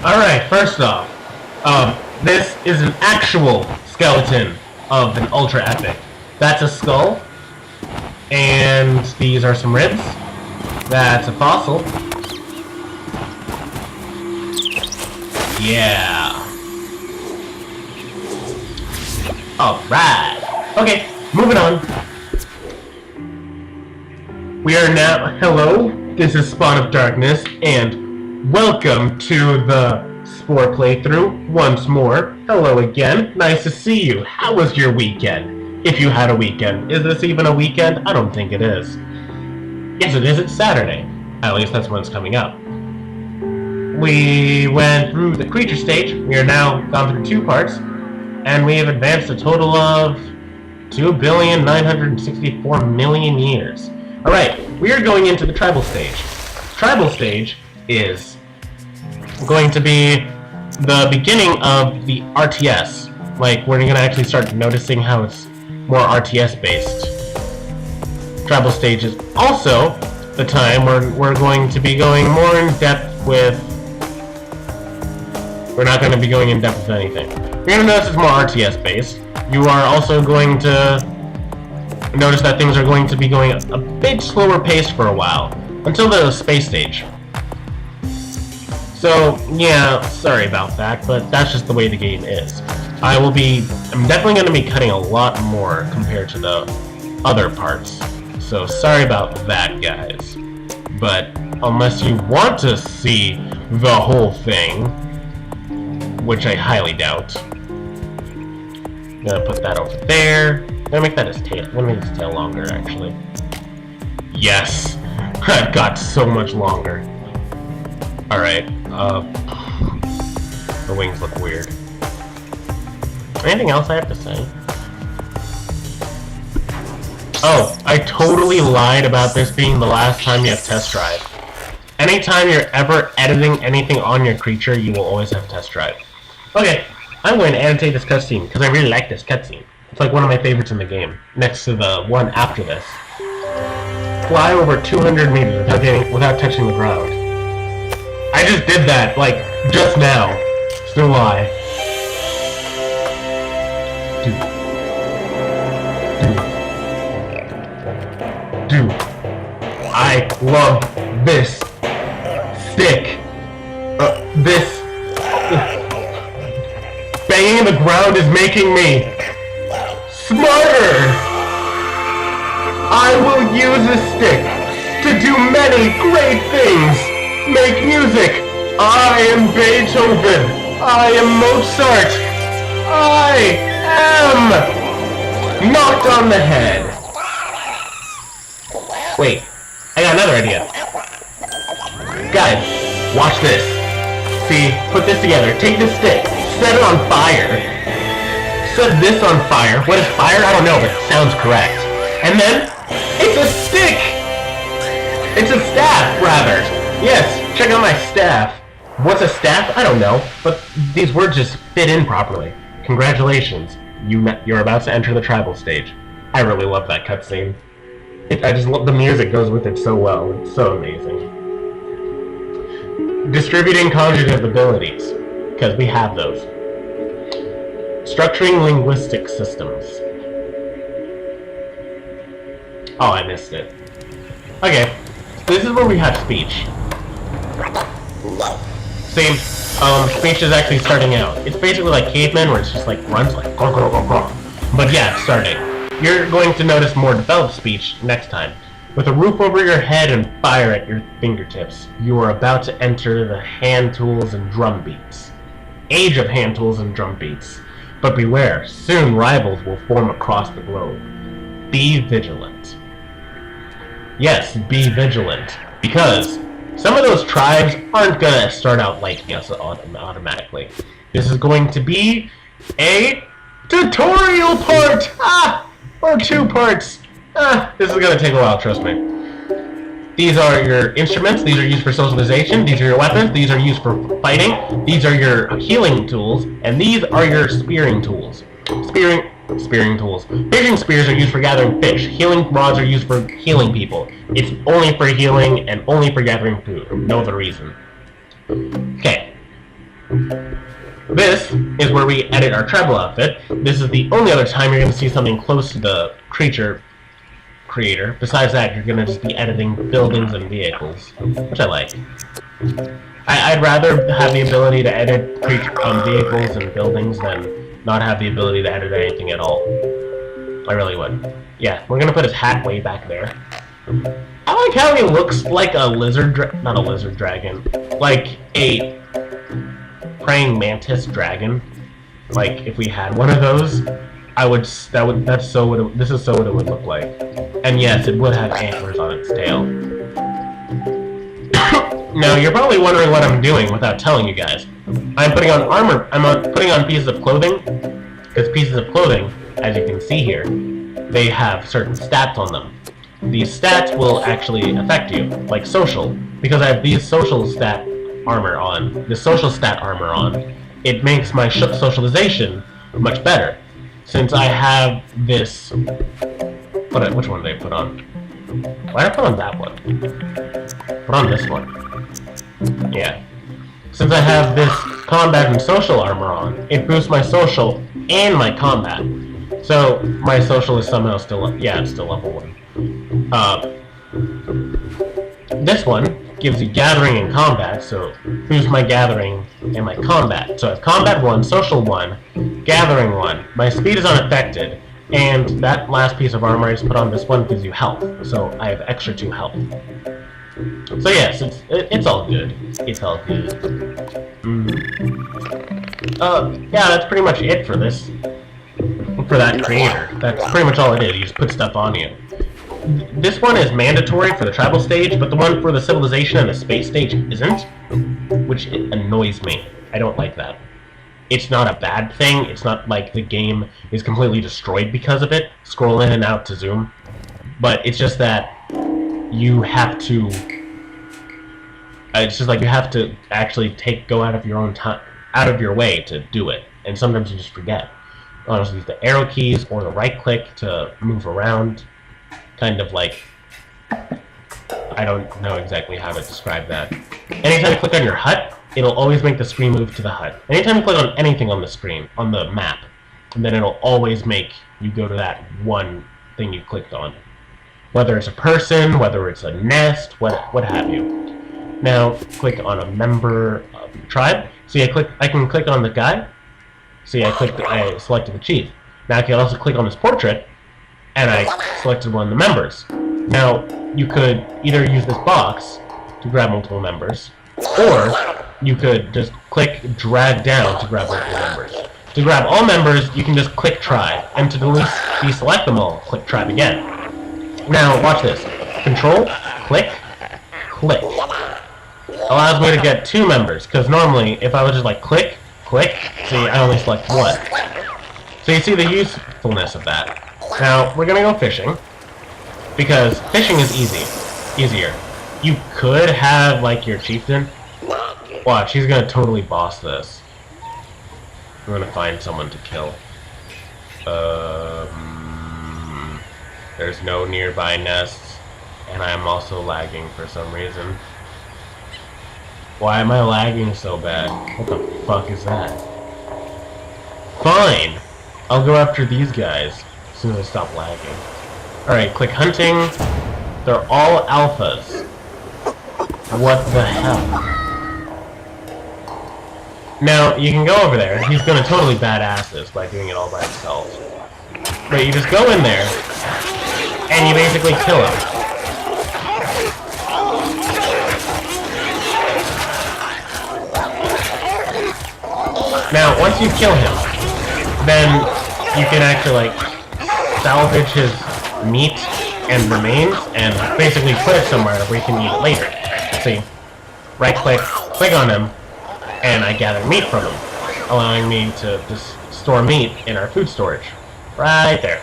Alright, first off, this is an actual skeleton of an Ultra Epic. That's a skull, and these are some ribs. That's a fossil. Yeah. Alright. Okay, moving on. We are now... Hello, this is SpwnOfDrkness, and welcome to the Spore playthrough once more. Hello again, nice to see you. How was your weekend? If you had a weekend. Is this even a weekend? I don't think it is. Yes, it is. It's Saturday. At least that's when it's coming up. We went through the creature stage. We are now gone through 2 parts, and we have advanced a total of 2,964,000,000 years. Alright, we are going into the tribal stage. Tribal stage is going to be the beginning of the RTS. Like, we're going to actually start noticing how it's more RTS based. Tribal stage is also the time where we're going to be going more in depth with... We're not going to be going in depth with anything. You're going to notice it's more RTS based. You are also going to notice that things are going to be going a bit slower paced for a while, until the space stage. So, yeah, sorry about that, but that's just the way the game is. I'm definitely going to be cutting a lot more compared to the other parts. So, sorry about that, guys. But, unless you want to see the whole thing, which I highly doubt. I'm gonna put that over there. I'm gonna make that his tail. I'm gonna make his tail longer, actually. Yes! That got so much longer. Alright, the wings look weird. Anything else I have to say? Oh, I totally lied about this being the last time you have test drive. Anytime you're ever editing anything on your creature, you will always have test drive. Okay, I'm going to annotate this cutscene, because I really like this cutscene. It's like one of my favorites in the game, next to the one after this. Fly over 200 meters without touching the ground. I just did that, like, just now. Still lie. Dude. I love this stick. This... Banging the ground is making me smarter! I will use this stick to do many great things! Make music! I am Beethoven! I am Mozart! I am knocked on the head! Wait, I got another idea. Guys, watch this. See, put this together. Take this stick. Set it on fire. Set this on fire. What is fire? I don't know, but it sounds correct. And then, it's a stick! It's a staff, rather. Yes, check out my staff. What's a staff? I don't know, but these words just fit in properly. Congratulations. You're about to enter the tribal stage. I really love that cutscene. I just love the music goes with it so well. It's so amazing. Distributing cognitive abilities. Because we have those. Structuring linguistic systems. Oh, I missed it. Okay, this is where we have speech. Same, speech is actually starting out. It's basically like cavemen, where it's just like grunts, like grr, grr, grr, grr. But yeah, it's starting. You're going to notice more developed speech next time. With a roof over your head and fire at your fingertips, you are about to enter the hand tools and drum beats. Age of hand tools and drum beats. But beware, soon rivals will form across the globe. Be vigilant. Yes, be vigilant. Because some of those tribes aren't gonna start out liking us automatically. This is going to be a tutorial part! Or 2 parts. This is gonna take a while, trust me. These are your instruments, these are used for socialization, these are your weapons, these are used for fighting, these are your healing tools, and these are your spearing tools. Spearing tools. Fishing spears are used for gathering fish. Healing rods are used for healing people. It's only for healing and only for gathering food. No other reason. Okay. This is where we edit our tribal outfit. This is the only other time you're going to see something close to the creature creator. Besides that, you're going to just be editing buildings and vehicles, which I like. I'd rather have the ability to edit vehicles and buildings than not have the ability to edit anything at all. I really would. Yeah, we're going to put his hat way back there. I like how he looks like a not a lizard dragon, like a praying mantis dragon. Like if we had one of those, this is so what it would look like. And yes, it would have antlers on its tail. Now you're probably wondering what I'm doing without telling you guys. I'm putting on armor. Putting on pieces of clothing, because pieces of clothing, as you can see here, they have certain stats on them. These stats will actually affect you, like social, because I have these social stat armor on. This social stat armor on. It makes my socialization much better, since I have this. Which one did I put on? Why did I put on that one? Put on this one. Yeah. Since I have this combat and social armor on, it boosts my social and my combat. So my social is somehow still up. Yeah, it's still level 1. This one gives you gathering and combat, so boosts my gathering and my combat. So I have combat 1, social 1, gathering 1. My speed is unaffected, and that last piece of armor I just put on this one gives you health. So I have extra 2 health. So yes, it's all good. It's all good. Yeah, that's pretty much it for this. For that creator. That's pretty much all it is. You just put stuff on you. This one is mandatory for the tribal stage, but the one for the civilization and the space stage isn't, which annoys me. I don't like that. It's not a bad thing. It's not like the game is completely destroyed because of it. Scroll in and out to zoom. But it's just that you have to... It's just like you have to actually go out of your own time, out of your way to do it. And sometimes you just forget. Honestly, use the arrow keys or the right click to move around. Kind of like, I don't know exactly how to describe that. Anytime you click on your hut, it'll always make the screen move to the hut. Anytime you click on anything on the screen, on the map, and then it'll always make you go to that one thing you clicked on. Whether it's a person, whether it's a nest, what have you. Now, click on a member of the tribe. See, I can click on the guy. See, I selected the chief. Now I can also click on his portrait, and I selected one of the members. Now, you could either use this box to grab multiple members, or you could just drag down to grab multiple members. To grab all members, you can just click tribe, and to deselect them all, click tribe again. Now, watch this. Control, click, click. Allows me to get 2 members, because normally, if I was just like click, click, see, I only select 1. So you see the usefulness of that. Now, we're gonna go fishing, because fishing is easier. You could have, like, your chieftain. Watch, he's gonna totally boss this. I'm gonna find someone to kill. There's no nearby nests, and I'm also lagging for some reason. Why am I lagging so bad? What the fuck is that? Fine! I'll go after these guys as soon as I stop lagging. Alright, click hunting. They're all alphas. What the hell? Now, you can go over there. He's gonna totally badass this by doing it all by himself. But you just go in there, and you basically kill him. Now, once you kill him, then you can actually, like, salvage his meat and remains, and basically put it somewhere where you can eat it later. See? Right-click, click on him, and I gather meat from him, allowing me to just store meat in our food storage. Right there.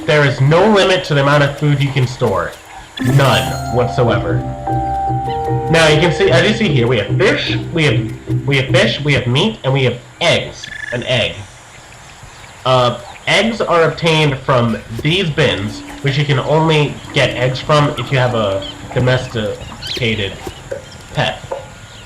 There is no limit to the amount of food you can store. None whatsoever. Now you can see, as you see here, we have fish, we have meat, and we have eggs. An egg. Eggs are obtained from these bins, which you can only get eggs from if you have a domesticated pet.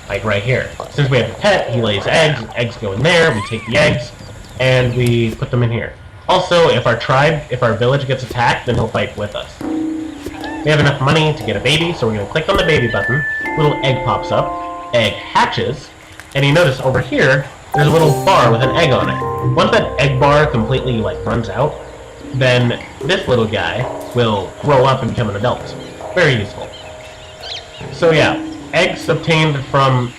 like right here. Since we have a pet, he lays eggs, eggs go in there, we take the eggs, and we put them in here. Also, if our village gets attacked, then he'll fight with us. We have enough money to get a baby, so we're going to click on the baby button, little egg pops up, egg hatches, and you notice over here, there's a little bar with an egg on it. Once that egg bar completely, like, runs out, then this little guy will grow up and become an adult. Very useful. So yeah, eggs obtained from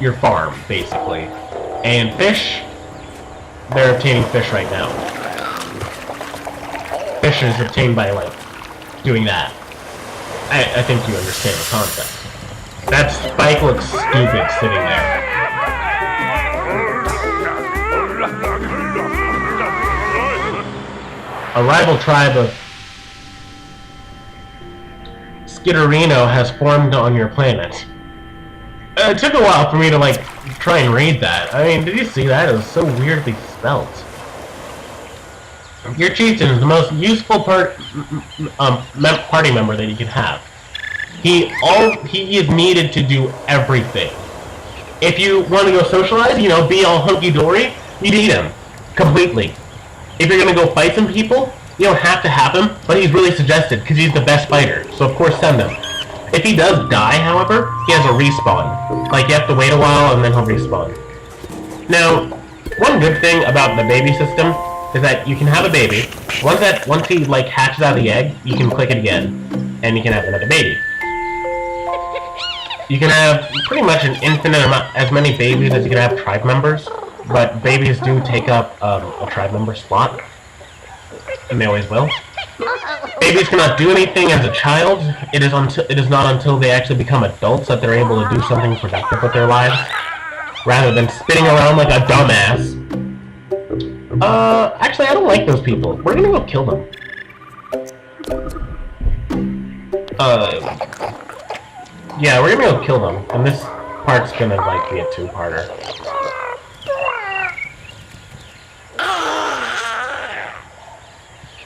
your farm, basically. And fish, they're obtaining fish right now. Fish is obtained by, like, doing that. I think you understand the concept. That spike looks stupid sitting there. A rival tribe of Skitterino has formed on your planet. It took a while for me to, like, try and read that. I mean, did you see that? It was so weirdly spelt. Your chieftain is the most useful party member that you can have. He is needed to do everything. If you want to go socialize, you know, be all hunky-dory, you need him. Completely. If you're gonna go fight some people, you don't have to have him, but he's really suggested, because he's the best fighter, so of course send him. If he does die, however, he has a respawn. Like, you have to wait a while, and then he'll respawn. Now, one good thing about the baby system is that you can have a baby. Once he, like, hatches out of the egg, you can click it again, and you can have another baby. You can have pretty much an infinite amount, as many babies as you can have tribe members. But babies do take up a tribe member slot, and they always will. Babies cannot do anything as a child. It is not until they actually become adults that they're able to do something productive with their lives, rather than spinning around like a dumbass. Actually, I don't like those people. We're gonna go kill them. Yeah, we're gonna go kill them, and this part's gonna, like, be a two-parter.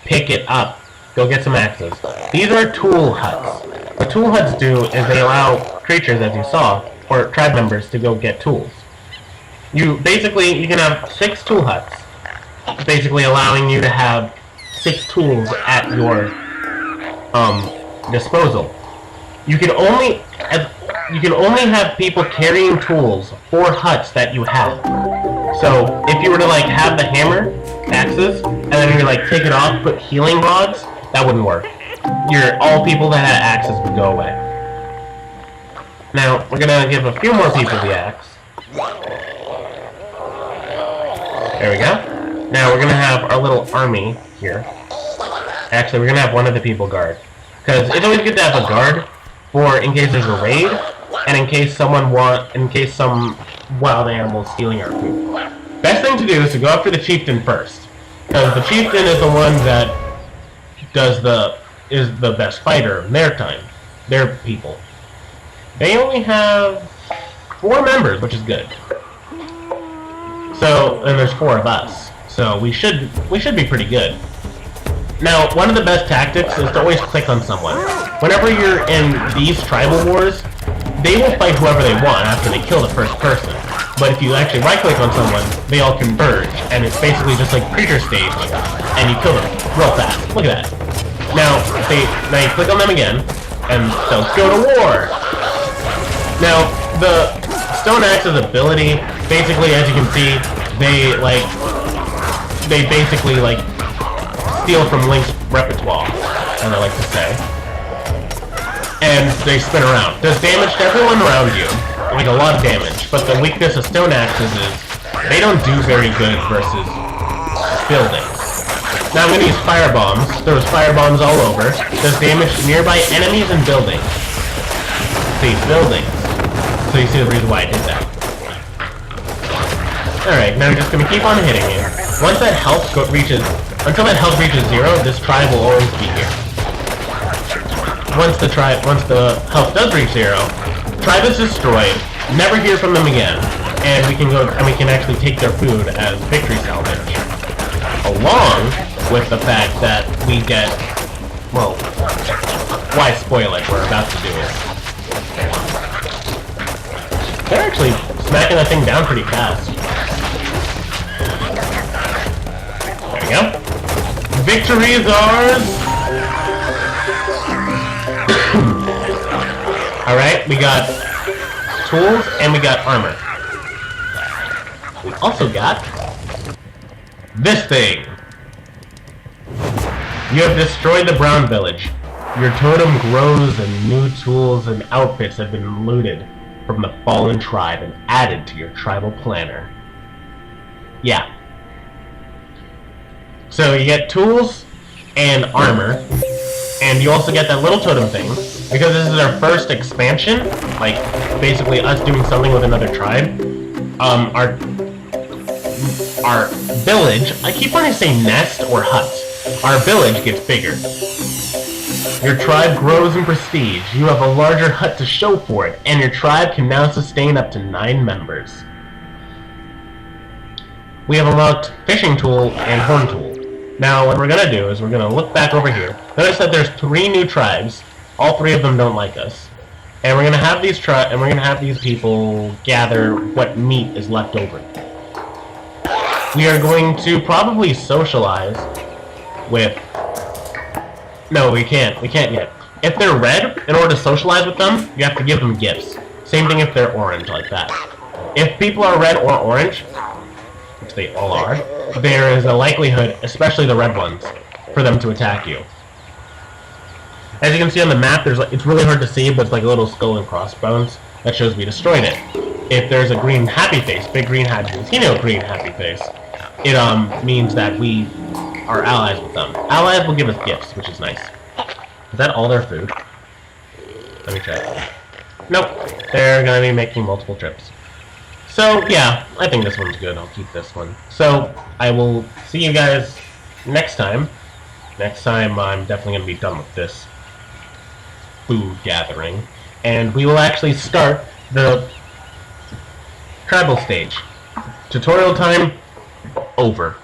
Pick it up. Go get some axes. These are tool huts. What tool huts do is they allow creatures, as you saw, or tribe members, to go get tools. You can have 6 tool huts, basically allowing you to have 6 tools at your disposal. You can only have people carrying tools for huts that you have. So if you were to, like, have the hammer, axes, and then you, like, take it off, put healing rods, that wouldn't work. All people that had axes would go away. Now, we're gonna give a few more people the axe. There we go. Now we're gonna have our little army here. Actually, we're gonna have one of the people guard. Because it's always good to have a guard in case there's a raid, and in case some wild animal stealing our food. Best thing to do is to go after the chieftain first, because the chieftain is the one that is the best fighter in their time, their people. They only have 4 members, which is good. So, and there's 4 of us, so we should be pretty good. Now, one of the best tactics is to always click on someone. Whenever you're in these tribal wars, they will fight whoever they want after they kill the first person. But if you actually right-click on someone, they all converge, and it's basically just like Preacher Stage, and you kill them real fast. Look at that. Now you click on them again, and they'll go to war. Now, the Stone Axe's ability, basically, as you can see, they basically steal from Link's repertoire, as I like to say. And they spin around. Does damage to everyone around you. Like, a lot of damage. But the weakness of Stone Axes is they don't do very good versus buildings. Now I'm going to use fire bombs. There's fire bombs all over. Does damage to nearby enemies and buildings. See, buildings. So you see the reason why I did that. Alright, now I'm just going to keep on hitting you. Once that health until that health reaches 0, this tribe will always be here. Once the health does reach 0, tribe is destroyed, never hear from them again, and we can actually take their food as victory salvage. Along with the fact that we get, well, why spoil it, we're about to do it. They're actually smacking that thing down pretty fast. There we go. Victory is ours! Alright, we got tools and we got armor. We also got this thing. You have destroyed the Brown Village. Your totem grows and new tools and outfits have been looted from the fallen tribe and added to your tribal planner. Yeah. So you get tools and armor, and you also get that little totem thing, because this is our first expansion, like basically us doing something with another tribe. Our village, I keep wanting to say nest or hut. Our village gets bigger. Your tribe grows in prestige. You have a larger hut to show for it, and your tribe can now sustain up to 9 members. We have unlocked fishing tool and horn tool. Now, what we're gonna do is we're gonna look back over here. Notice that there's 3 new tribes. All 3 of them don't like us, and we're gonna have these people gather what meat is left over. We are going to probably socialize with. No, we can't. We can't yet. If they're red, in order to socialize with them, you have to give them gifts. Same thing if they're orange, like that. If people are red or orange, which they all are, there is a likelihood, especially the red ones, for them to attack you. As you can see on the map, it's really hard to see, but it's like a little skull and crossbones that shows we destroyed it. If there's a green happy face, big green happy face, green happy face, it means that we are allies with them. Allies will give us gifts, which is nice. Is that all their food? Let me check. Nope. They're gonna be making multiple trips. So, yeah, I think this one's good. I'll keep this one. So, I will see you guys next time. Next time, I'm definitely gonna be done with this food gathering. And we will actually start the tribal stage. Tutorial time over.